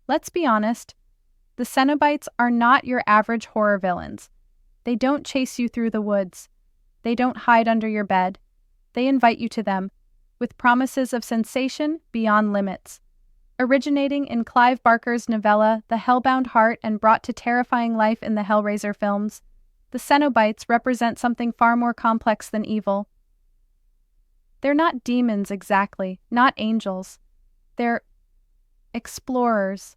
Let's be honest, the Cenobites are not your average horror villains. They don't chase you through the woods. They don't hide under your bed. They invite you to them, with promises of sensation beyond limits. Originating in Clive Barker's novella The Hellbound Heart and brought to terrifying life in the Hellraiser films, the Cenobites represent something far more complex than evil. They're not demons exactly, not angels. They're explorers.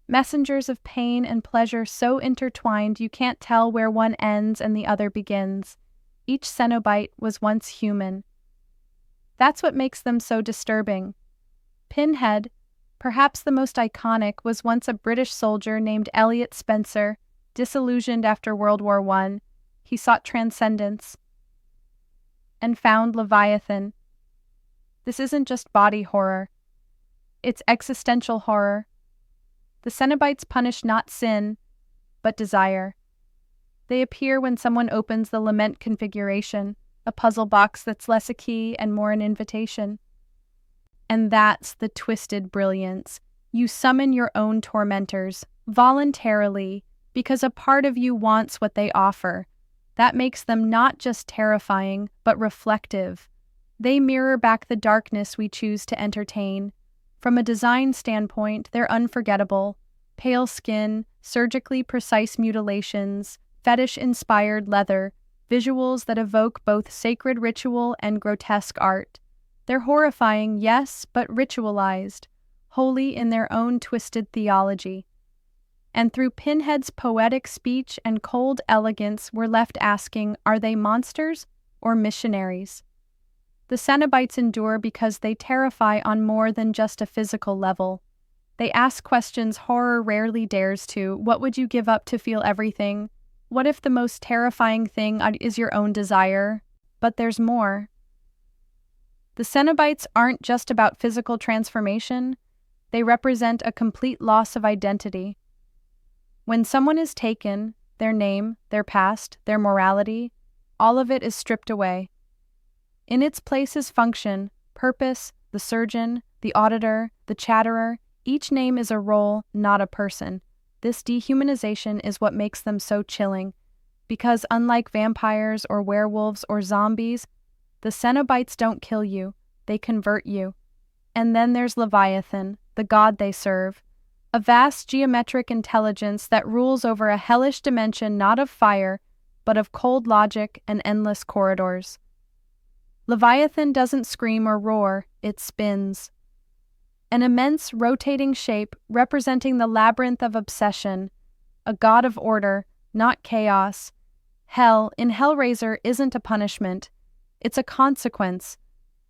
Messengers of pain and pleasure so intertwined you can't tell where one ends and the other begins. Each Cenobite was once human. That's what makes them so disturbing. Pinhead, perhaps the most iconic, was once a British soldier named Elliot Spencer. Disillusioned after World War I, he sought transcendence and found Leviathan. This isn't just body horror. It's existential horror. The Cenobites punish not sin, but desire. They appear when someone opens the lament configuration, a puzzle box that's less a key and more an invitation. And that's the twisted brilliance. You summon your own tormentors, voluntarily, because a part of you wants what they offer. That makes them not just terrifying, but reflective. They mirror back the darkness we choose to entertain. From a design standpoint, they're unforgettable. Pale skin, surgically precise mutilations, fetish-inspired leather, visuals that evoke both sacred ritual and grotesque art. They're horrifying, yes, but ritualized, holy in their own twisted theology. And through Pinhead's poetic speech and cold elegance, we're left asking, are they monsters or missionaries? The Cenobites endure because they terrify on more than just a physical level. They ask questions horror rarely dares to. What would you give up to feel everything? What if the most terrifying thing is your own desire? But there's more. The Cenobites aren't just about physical transformation. They represent a complete loss of identity. When someone is taken, their name, their past, their morality, all of it is stripped away. In its place is function, purpose, the surgeon, the auditor, the chatterer. Each name is a role, not a person. This dehumanization is what makes them so chilling, because unlike vampires or werewolves or zombies, the Cenobites don't kill you, they convert you. And then there's Leviathan, the god they serve. A vast geometric intelligence that rules over a hellish dimension not of fire, but of cold logic and endless corridors. Leviathan doesn't scream or roar, it spins. An immense rotating shape representing the labyrinth of obsession, a god of order, not chaos. Hell, in Hellraiser, isn't a punishment. It's a consequence.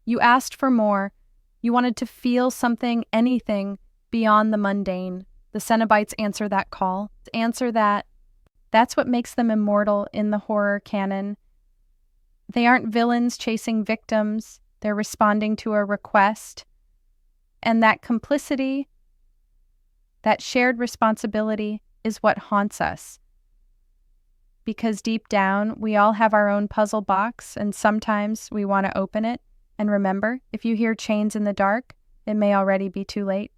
You asked for more. You wanted to feel something, anything, beyond the mundane. The Cenobites answer that call. That's what makes them immortal in the horror canon. They aren't villains chasing victims. They're responding to a request. And that complicity, that shared responsibility, is what haunts us. Because deep down, we all have our own puzzle box, and sometimes we want to open it. And remember, if you hear chains in the dark, it may already be too late.